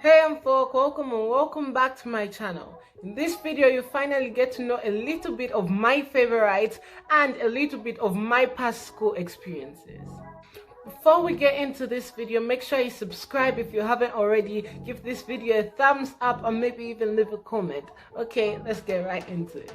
Hey folk, welcome back to my channel. In this video you finally get to know a little bit of my favorites and a little bit of my past school experiences. Before we get into this video, make sure you subscribe if you haven't already, give this video a thumbs up and maybe even leave a comment. Okay, let's get right into it.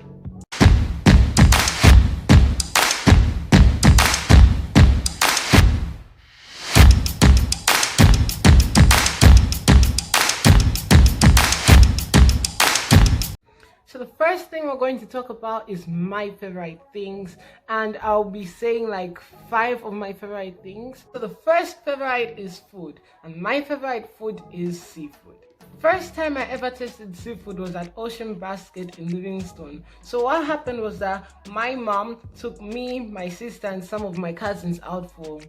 So the first thing we're going to talk about is my favorite things, and I'll be saying like 5 of my favorite things. So the first favorite is food, and my favorite food is seafood. First time I ever tasted seafood was at Ocean Basket in Livingstone. So what happened was that my mom took me, my sister, and some of my cousins out for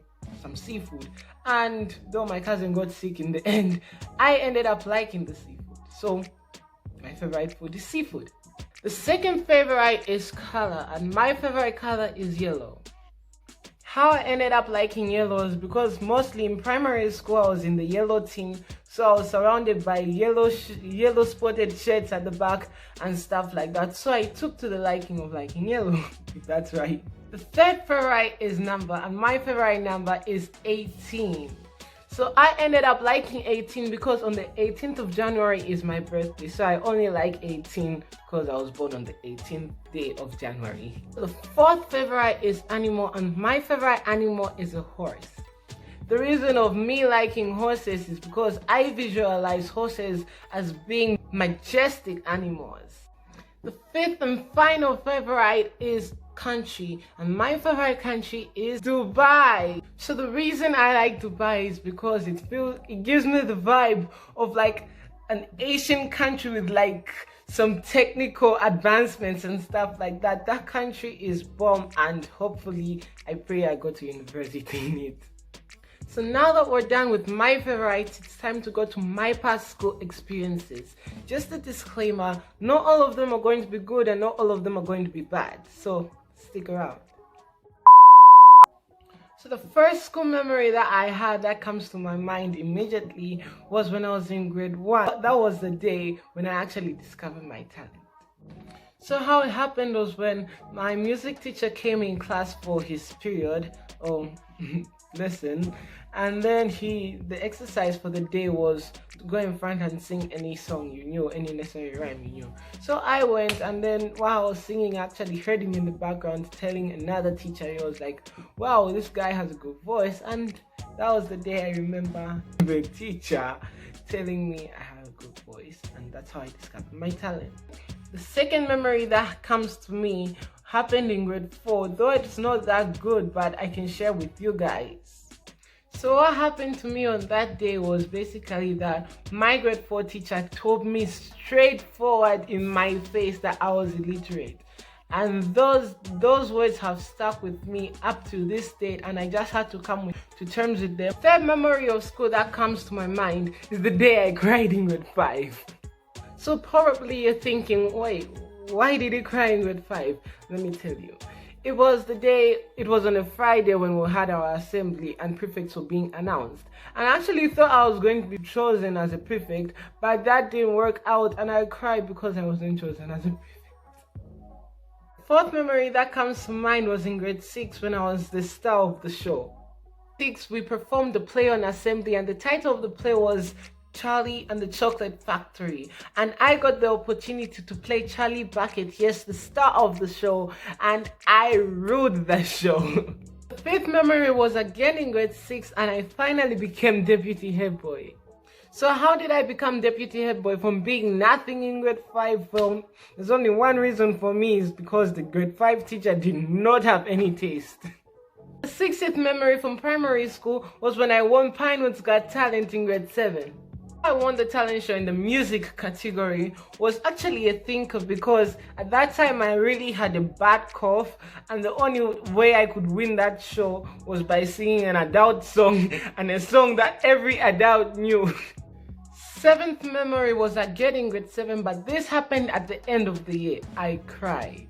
some seafood, and though my cousin got sick in the end, I ended up liking the seafood. So my favorite food is seafood. The second favorite is color, and my favorite color is yellow. How I ended up liking yellow is because mostly in primary school I was in the yellow team, so I was surrounded by yellow spotted shirts at the back and stuff like that. So I took to the liking of liking yellow, if that's right. The third favorite is number, and my favorite number is 18. So I ended up liking 18 because on the 18th of January is my birthday. So I only like 18 because I was born on the 18th day of January. The fourth favorite is animal, and my favorite animal is a horse. The reason of me liking horses is because I visualize horses as being majestic animals. The fifth and final favorite is country, and my favorite country is Dubai. So the reason I like Dubai is because it gives me the vibe of like an Asian country with like some technical advancements and stuff like that. That country is bomb, and hopefully I pray I go to university in it. So now that we're done with my favorites, it's time to go to my past school experiences. Just a disclaimer, not all of them are going to be good and not all of them are going to be bad. So stick around. So the first school memory that I had that comes to my mind immediately was when I was in grade 1. That was the day when I actually discovered my talent. So how it happened was when my music teacher came in class for his period lesson, and then the exercise for the day was to go in front and sing any song you knew, any necessary rhyme you knew. So I went, and then while I was singing, I actually heard him in the background telling another teacher. He was like, wow, this guy has a good voice. And that was the day I remember the teacher telling me I have a good voice, and that's how I discovered my talent. The second memory that comes to me happened in grade 4, though it's not that good, but I can share with you guys. So what happened to me on that day was basically that my grade 4 teacher told me straightforward in my face that I was illiterate. And those words have stuck with me up to this date, and I just had to come to terms with them. Third memory of school that comes to my mind is the day I cried in grade 5. So probably you're thinking, wait, why did you cry in grade 5? Let me tell you. It was on a Friday when we had our assembly and prefects were being announced. And I actually thought I was going to be chosen as a prefect, but that didn't work out, and I cried because I wasn't chosen as a prefect. Fourth memory that comes to mind was in grade 6 when I was the star of the show. 6, we performed the play on assembly, and the title of the play was Charlie and the Chocolate Factory, and I got the opportunity to play Charlie Bucket, yes, the star of the show, and I ruled the show. The fifth memory was again in grade 6, and I finally became deputy head boy. So how did I become deputy head boy from being nothing in grade 5? Well, there's only one reason for me, is because the grade 5 teacher did not have any taste. The 60th memory from primary school was when I won Pinewood's Got Talent in grade 7. I won the talent show in the music category was actually a thinker, because at that time I really had a bad cough, and the only way I could win that show was by singing an adult song, and a song that every adult knew. 7th memory was again in grade 7, but this happened at the end of the year. I cried.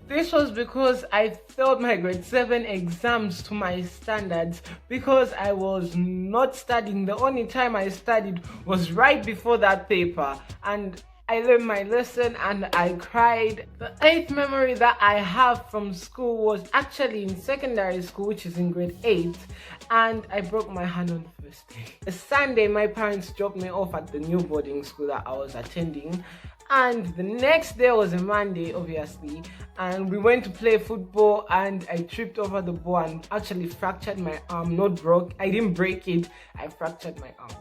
This was because I failed my grade 7 exams to my standards because I was not studying. The only time I studied was right before that paper, and I learned my lesson and I cried. The 8th memory that I have from school was actually in secondary school, which is in grade 8, and I broke my hand on the first day. A Sunday, my parents dropped me off at the new boarding school that I was attending, and the next day was a Monday, obviously, and we went to play football and I tripped over the ball and actually fractured my arm. Not broke, I didn't break it, I fractured my arm.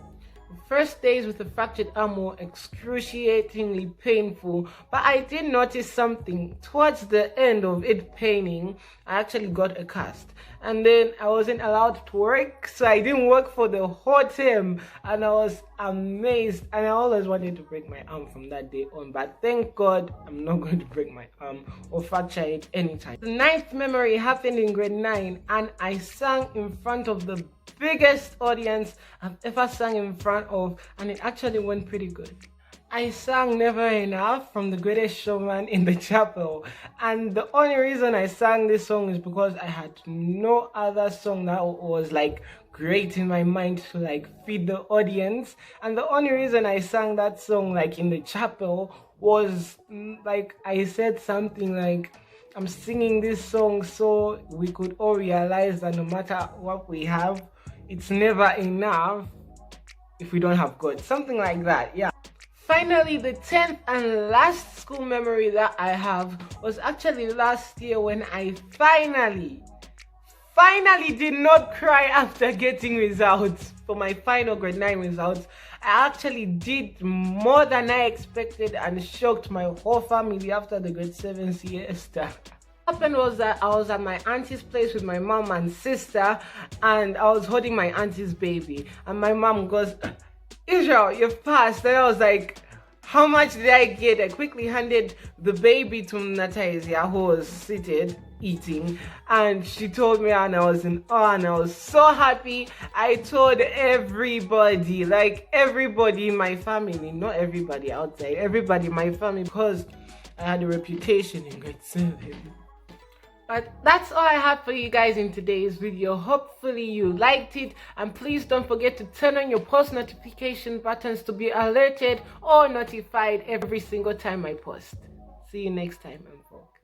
First days with a fractured arm were excruciatingly painful, but I did notice something. Towards the end of it paining, I actually got a cast, and then I wasn't allowed to work, so I didn't work for the whole term, and I was amazed, and I always wanted to break my arm from that day on, but thank God I'm not going to break my arm or fracture it anytime. The 9th memory happened in grade 9, and I sang in front of the biggest audience I've ever sang in front of, and it actually went pretty good. I sang Never Enough from The Greatest Showman in the chapel, and the only reason I sang this song is because I had no other song that was like great in my mind to like feed the audience, and the only reason I sang that song like in the chapel was like I said something like, I'm singing this song so we could all realize that no matter what we have, it's never enough if we don't have God. Something like that, yeah. Finally, the 10th and last school memory that I have was actually last year when I finally did not cry after getting results for my final grade 9 results. I actually did more than I expected and shocked my whole family after the grade 7 siesta. What happened was that I was at my auntie's place with my mom and sister, and I was holding my auntie's baby, and my mom goes, Israel, you've passed. And I was like, how much did I get? I quickly handed the baby to Natasia, who was seated eating, and she told me, and I was in awe, and I was so happy. I told everybody, like everybody in my family, not everybody outside, everybody in my family, because I had a reputation in grade 7. But that's all I have for you guys in today's video. Hopefully you liked it, and please don't forget to turn on your post notification buttons to be alerted or notified every single time I post. See you next time, folks.